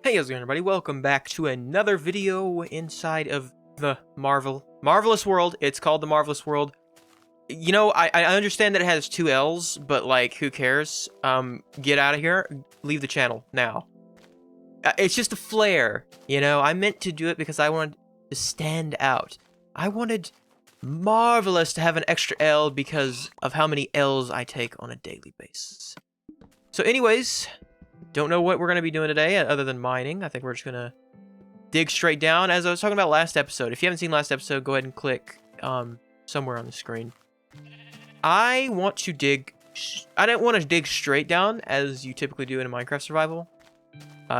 Hey, how's it going, everybody? Welcome back to another video inside of the Marvelous World. It's called the Marvelous World. You know, I understand that it has two L's, but like, who cares? Get out of here. Leave the channel now. It's just a flare, you know? I meant to do it because I wanted to stand out. I wanted Marvelous to have an extra L because of how many L's I take on a daily basis. So anyways, don't know what we're going to be doing today other than mining. I think we're just going to dig straight down. As I was talking about last episode, if you haven't seen last episode, go ahead and click somewhere on the screen. I want to dig... I don't want to dig straight down as you typically do in a Minecraft survival.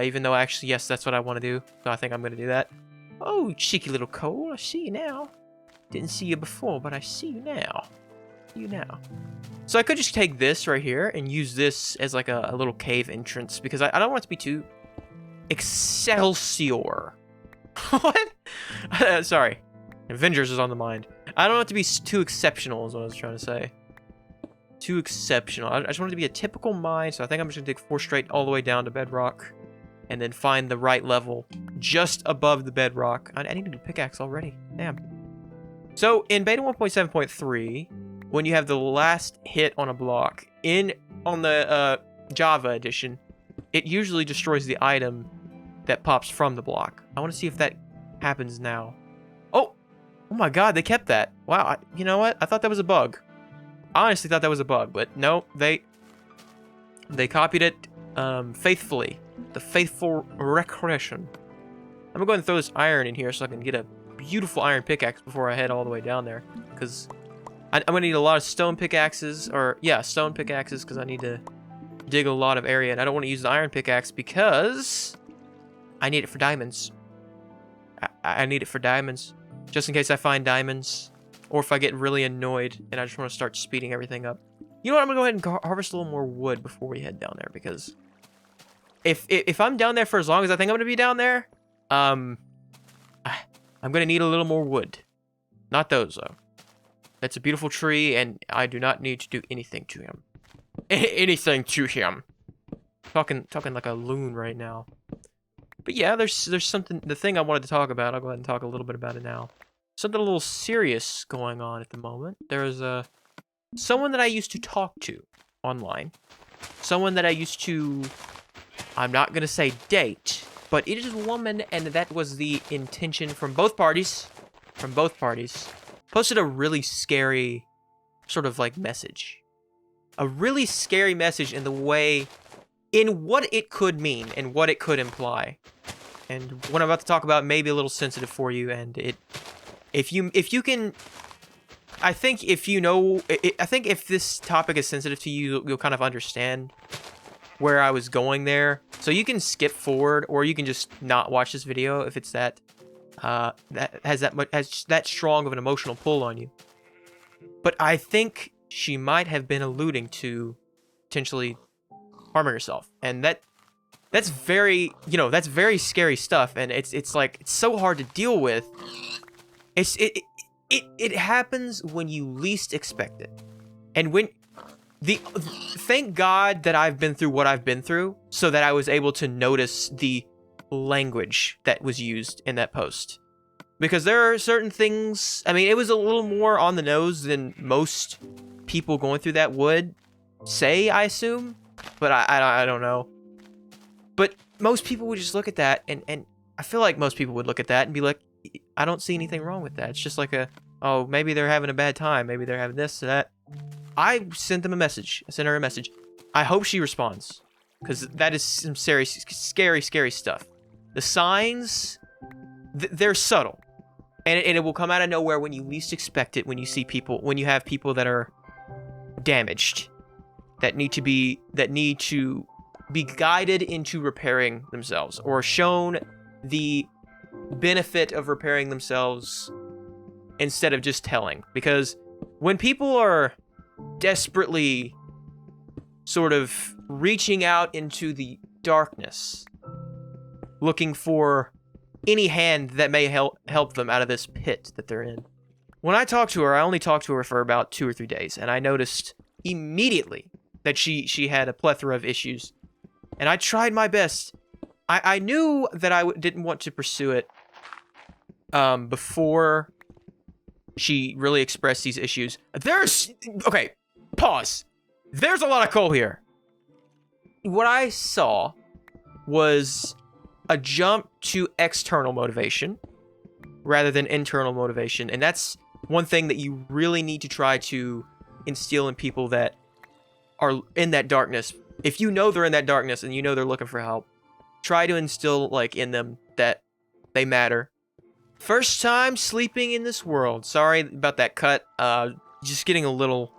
Even though actually, yes, that's what I want to do. So I think I'm going to do that. Oh, cheeky little coal. I see you now. Didn't see you before, but I see you now. So I could just take this right here and use this as like a little cave entrance because I don't want it to be too Excelsior. What? Sorry. Avengers is on the mind. I don't want it to be too exceptional is what I was trying to say. Too exceptional. I just want it to be a typical mine, so I think I'm just going to dig 4 straight all the way down to bedrock and then find the right level just above the bedrock. I need a new pickaxe already. Damn. So in beta 1.7.3, when you have the last hit on a block on the Java edition, it usually destroys the item that pops from the block. I want to see if that happens now. Oh my god, they kept that. Wow, you know what? I thought that was a bug. I honestly thought that was a bug, but no, they copied it faithfully. The faithful recreation. I'm gonna go ahead and throw this iron in here so I can get a beautiful iron pickaxe before I head all the way down there, because I'm gonna need a lot of stone pickaxes, stone pickaxes, because I need to dig a lot of area, and I don't want to use the iron pickaxe because I need it for diamonds. I need it for diamonds, just in case I find diamonds, or if I get really annoyed and I just want to start speeding everything up. You know what? I'm gonna go ahead and harvest a little more wood before we head down there, because if I'm down there for as long as I think I'm gonna be down there, I'm gonna need a little more wood. Not those though. That's a beautiful tree, and I do not need to do anything to him. Anything to him. Talking like a loon right now. But yeah, there's something. The thing I wanted to talk about. I'll go ahead and talk a little bit about it now. Something a little serious going on at the moment. There's someone that I used to talk to online. Someone that I used to. I'm not gonna say date, but it is a woman, and that was the intention from both parties. Posted a really scary sort of like message. A really scary message in what it could mean and what it could imply. And what I'm about to talk about may be a little sensitive for you, and if you can, I think if this topic is sensitive to you, you'll kind of understand where I was going there. So you can skip forward, or you can just not watch this video if it's that has that strong of an emotional pull on you. But I think she might have been alluding to potentially harming herself, and that's very scary stuff, and it's like it's so hard to deal with. It happens when you least expect it, and thank God that I've been through what I've been through, so that I was able to notice the language that was used in that post. Because there are certain things, I mean, it was a little more on the nose than most people going through that would say, I assume. But I don't know. But most people would just look at that, and I feel like most people would look at that and be like, I don't see anything wrong with that. It's just like oh, maybe they're having a bad time. Maybe they're having this or that. I sent them a message. I sent her a message. I hope she responds, because that is some scary stuff. The signs, they're subtle, and it will come out of nowhere when you least expect it. When you have people that are damaged, that need to be guided into repairing themselves, or shown the benefit of repairing themselves instead of just telling. Because when people are desperately sort of reaching out into the darkness, looking for any hand that may help them out of this pit that they're in. When I talked to her, I only talked to her for about 2 or 3 days, and I noticed immediately that she had a plethora of issues. And I tried my best I knew that I didn't want to pursue it before she really expressed these issues. Okay, pause. There's a lot of coal here. What I saw was a jump to external motivation rather than internal motivation. And that's one thing that you really need to try to instill in people that are in that darkness. If you know they're in that darkness and you know they're looking for help, try to instill like in them that they matter. First time sleeping in this world. Sorry about that cut. Just getting a little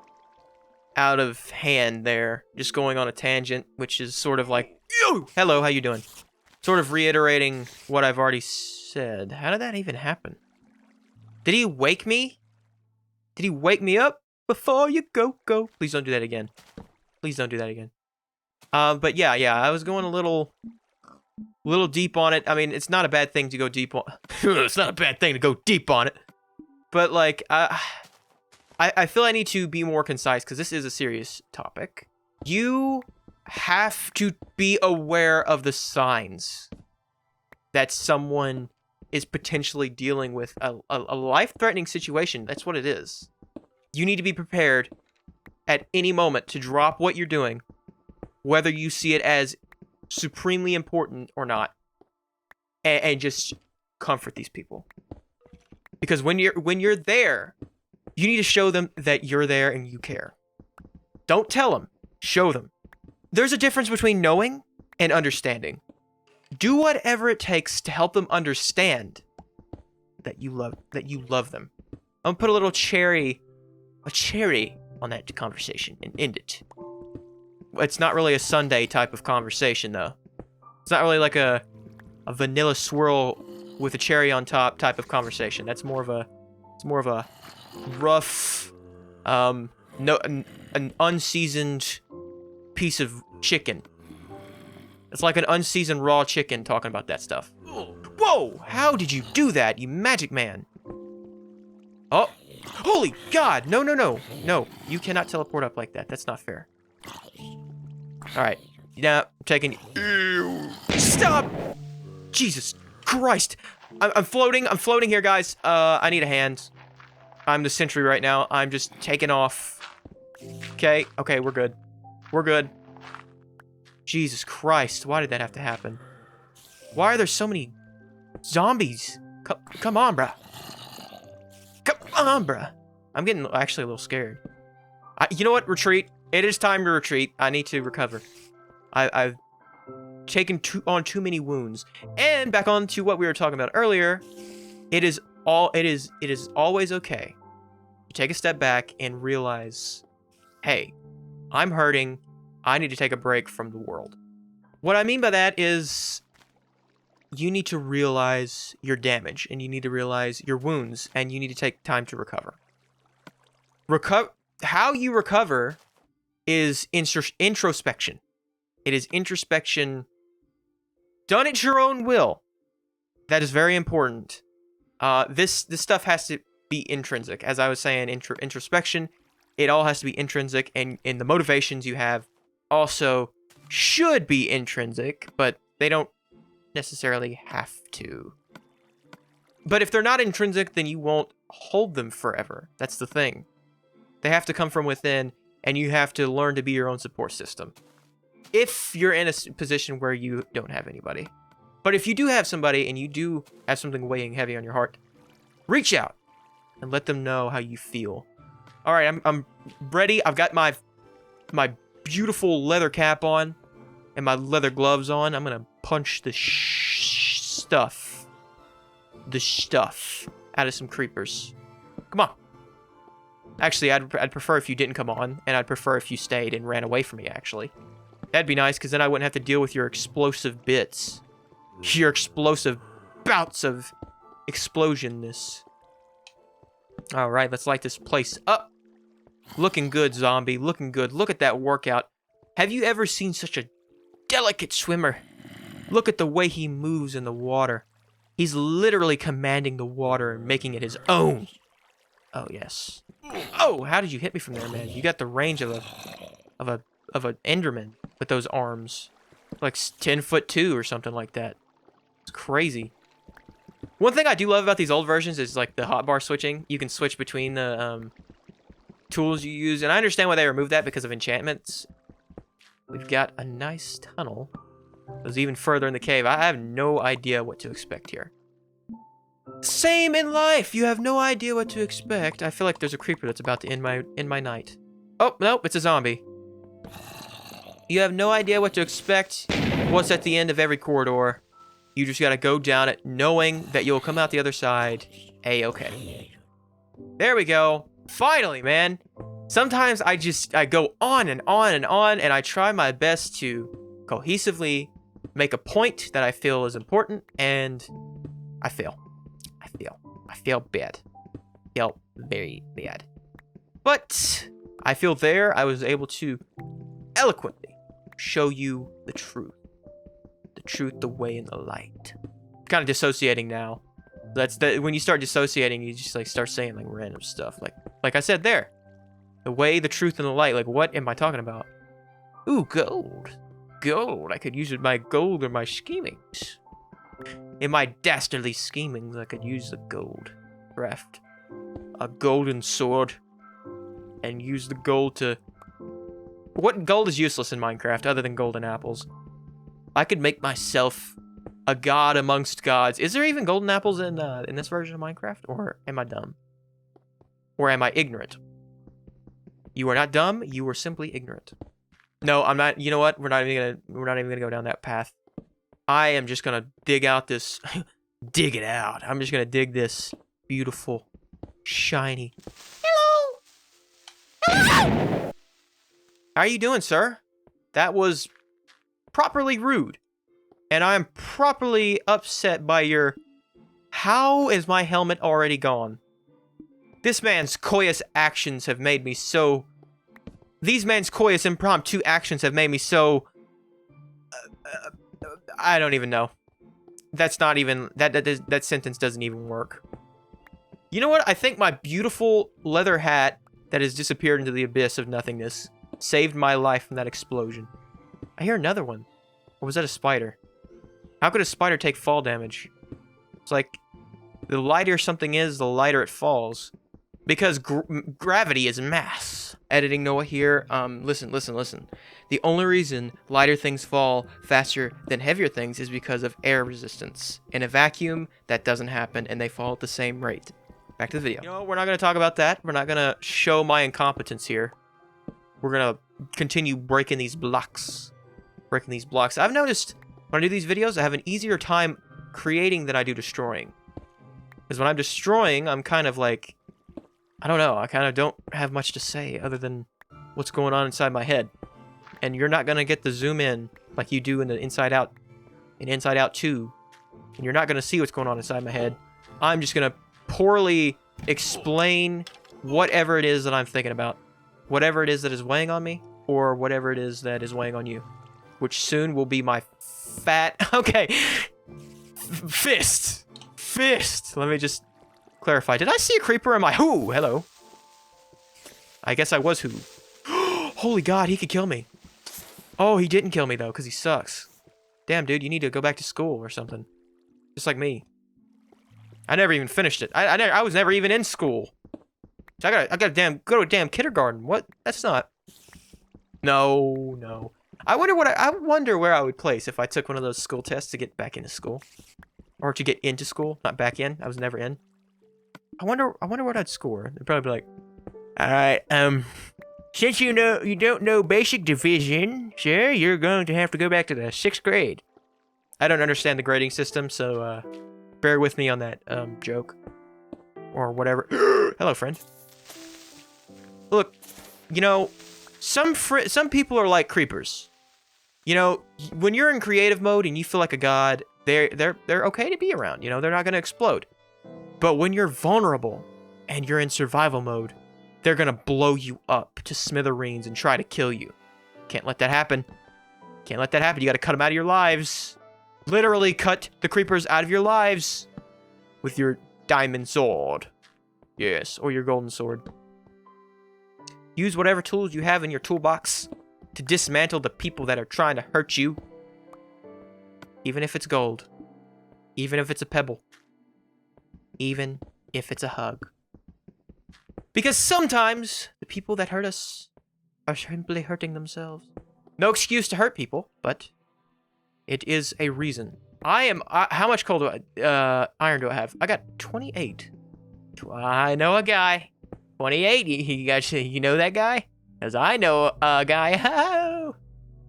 out of hand there. Just going on a tangent, which is sort of like, hello, how you doing? Sort of reiterating what I've already said. How did that even happen? Did he wake me? Did he wake me up? Before you go. Please don't do that again. Please don't do that again. But yeah, I was going a little deep on it. I mean, it's not a bad thing to go deep on. It's not a bad thing to go deep on it. But like, I feel I need to be more concise because this is a serious topic. You have to be aware of the signs that someone is potentially dealing with a life-threatening situation. That's what it is. You need to be prepared at any moment to drop what you're doing, whether you see it as supremely important or not, and just comfort these people. Because when you're there, you need to show them that you're there and you care. Don't tell them. Show them. There's a difference between knowing and understanding. Do whatever it takes to help them understand that you love them. I'm gonna put a cherry on that conversation and end it. It's not really a Sunday type of conversation though. It's not really like a vanilla swirl with a cherry on top type of conversation. That's more of a rough, an unseasoned piece of chicken. It's like an unseasoned raw chicken talking about that stuff. Whoa! How did you do that, you magic man? Oh, holy God! No! No, you cannot teleport up like that. That's not fair. All right, now I'm taking. Stop! Jesus Christ! I'm floating. I'm floating here, guys. I need a hand. I'm the sentry right now. I'm just taking off. Okay, we're good. We're good. Jesus Christ, why did that have to happen? Why are there so many zombies? Come on, bruh. Come on, bruh. I'm getting actually a little scared. You know what? Retreat. It is time to retreat. I need to recover. I've taken on too many wounds. And back on to what we were talking about earlier. It is always okay to take a step back and realize, hey, I'm hurting. I need to take a break from the world. What I mean by that is you need to realize your damage and you need to realize your wounds and you need to take time to recover. How you recover is introspection. It is introspection done at your own will. That is very important. This stuff has to be intrinsic. As I was saying, introspection, it all has to be intrinsic, and the motivations you have also should be intrinsic, but they don't necessarily have to. But if they're not intrinsic, then you won't hold them forever. That's the thing. They have to come from within, and you have to learn to be your own support system. If you're in a position where you don't have anybody. But if you do have somebody, and you do have something weighing heavy on your heart, reach out and let them know how you feel. All right, I'm ready. I've got my beautiful leather cap on and my leather gloves on. I'm gonna punch the stuff out of some creepers. Come on. Actually, I'd prefer if you didn't come on, and I'd prefer if you stayed and ran away from me, actually. That'd be nice, because then I wouldn't have to deal with your explosive bits. Your explosive bouts of explosionness. Alright, let's light this place up. Looking good, zombie. Looking good. Look at that workout. Have you ever seen such a delicate swimmer? Look at the way he moves in the water. He's literally commanding the water and making it his own. Oh, yes. Oh, how did you hit me from there, man? You got the range of a Enderman with those arms. Like 10'2" or something like that. It's crazy. One thing I do love about these old versions is like the hotbar switching. You can switch between the tools you use, and I understand why they removed that because of enchantments. We've got a nice tunnel. It was even further in the cave. I have no idea what to expect here. Same in life. You have no idea what to expect. I feel like there's a creeper that's about to end my night. Oh, nope, it's a zombie. You have no idea what to expect. What's at the end of every corridor. You just gotta go down it knowing that you'll come out the other side A-okay. There we go. Finally, man. Sometimes I go on and on and on, and I try my best to cohesively make a point that I feel is important, and I fail. I feel bad. I feel very bad. But I feel there I was able to eloquently show you the truth. The truth, the way, and the light. I'm kind of dissociating now. When you start dissociating, you just like start saying like random stuff. Like I said there. The way, the truth, and the light. Like, what am I talking about? Ooh, gold. Gold. I could use my gold in my schemings. In my dastardly schemings, I could use the gold. Craft a golden sword. And use the gold to... What gold is useless in Minecraft other than golden apples? I could make myself a god amongst gods. Is there even golden apples in this version of Minecraft? Or am I dumb? Or am I ignorant? You are not dumb, you are simply ignorant. No, I'm not. You know what? We're not even gonna go down that path. I am just gonna dig out this dig it out. I'm just gonna dig this beautiful, shiny. Hello! Hello! How are you doing, sir? That was properly rude. And I'm properly upset by your... How is my helmet already gone? This man's coious actions have made me so... These man's coious impromptu actions have made me so... I don't even know. That's not even... That sentence doesn't even work. You know what? I think my beautiful leather hat that has disappeared into the abyss of nothingness saved my life from that explosion. I hear another one. Or was that a spider? How could a spider take fall damage? It's like... The lighter something is, the lighter it falls. Because gravity is mass. Editing Noah here. Listen. The only reason lighter things fall faster than heavier things is because of air resistance. In a vacuum, that doesn't happen, and they fall at the same rate. Back to the video. You know, we're not going to talk about that. We're not going to show my incompetence here. We're going to continue breaking these blocks. I've noticed when I do these videos, I have an easier time creating than I do destroying. Because when I'm destroying, I'm kind of like... I don't know, I kind of don't have much to say other than what's going on inside my head. And you're not going to get the zoom in like you do in the Inside Out, in Inside Out 2. And you're not going to see what's going on inside my head. I'm just going to poorly explain whatever it is that I'm thinking about. Whatever it is that is weighing on me, or whatever it is that is weighing on you. Which soon will be my fat... Okay. Fist. Let me just... clarify. Did I see a creeper in my... Who? Hello. I guess I was who. Holy God, he could kill me. Oh, he didn't kill me, though, because he sucks. Damn, dude, you need to go back to school or something. Just like me. I never even finished it. I was never even in school. So I gotta go to a damn kindergarten. What? That's not... No. I wonder where I would place if I took one of those school tests to get back into school. Or to get into school. Not back in. I was never in. I wonder what I'd score. They'd probably be like, alright, since you don't know basic division, sir, you're going to have to go back to the 6th grade. I don't understand the grading system, so, bear with me on that, joke. Or whatever. Hello, friend. Look, you know, some people are like creepers. You know, when you're in creative mode and you feel like a god, they're okay to be around, you know, they're not gonna explode. But when you're vulnerable and you're in survival mode, they're gonna blow you up to smithereens and try to kill you. Can't let that happen. You gotta cut them out of your lives. Literally cut the creepers out of your lives with your diamond sword. Yes, or your golden sword. Use whatever tools you have in your toolbox to dismantle the people that are trying to hurt you. Even if it's gold. Even if it's a pebble. Even if it's a hug. Because sometimes the people that hurt us are simply hurting themselves. No excuse to hurt people, but it is a reason. How much coal do iron do I have? I got 28. I know a guy. 28. You know that guy? Because I know a guy. Oh!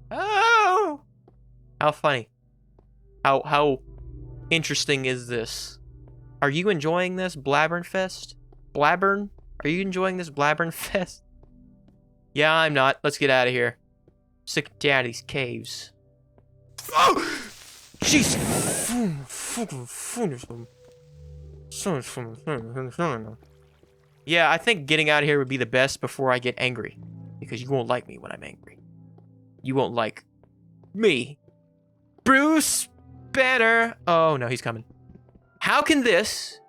Oh! How funny. How interesting is this? Are you enjoying this Blabbern Fest? Blabbern? Are you enjoying this Blabbern Fest? Yeah, I'm not. Let's get out of here. Sick of daddy's caves. Oh! Jeez! Yeah, I think getting out of here would be the best before I get angry. Because you won't like me when I'm angry. You won't like me. Bruce Banner! Oh, no, he's coming. How can this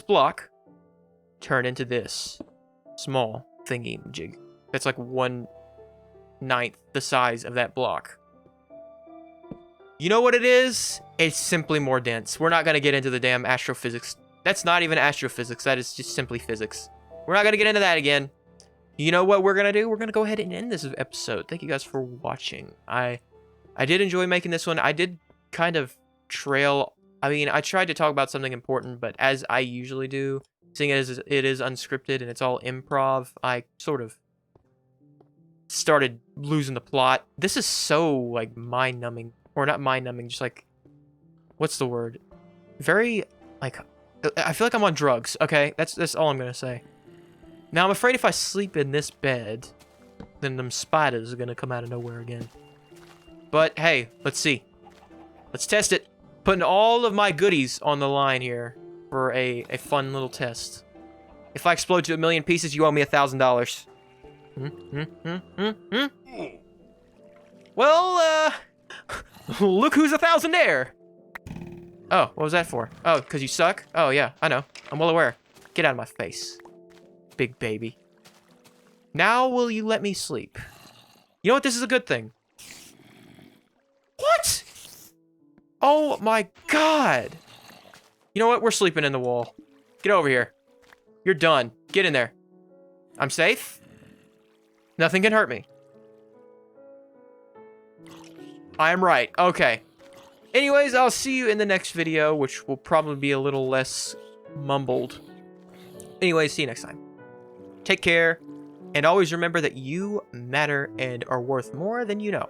block, turn into this small thingy jig? That's like 1/9 the size of that block. You know what it is? It's simply more dense. We're not going to get into the damn astrophysics. That's not even astrophysics. That is just simply physics. We're not going to get into that again. You know what we're going to do? We're going to go ahead and end this episode. Thank you guys for watching. I did enjoy making this one. I did kind of trail. I mean, I tried to talk about something important, but as I usually do, seeing as it is unscripted and it's all improv, I sort of started losing the plot. This is so, like, mind-numbing. Or not mind-numbing, just like, what's the word? Very, like, I feel like I'm on drugs, okay? That's all I'm gonna say. Now, I'm afraid if I sleep in this bed, then them spiders are gonna come out of nowhere again. But, hey, let's see. Let's test it. Putting all of my goodies on the line here for a fun little test. If I explode to 1,000,000 pieces, you owe me $1,000. Well, look who's a thousandaire! Oh, what was that for? Oh, because you suck? Oh, yeah, I know. I'm well aware. Get out of my face, big baby. Now will you let me sleep? You know what? This is a good thing. What? Oh, my God. You know what? We're sleeping in the wall. Get over here. You're done. Get in there. I'm safe. Nothing can hurt me. I'm right. Okay. Anyways, I'll see you in the next video, which will probably be a little less mumbled. Anyways, see you next time. Take care, and always remember that you matter and are worth more than you know.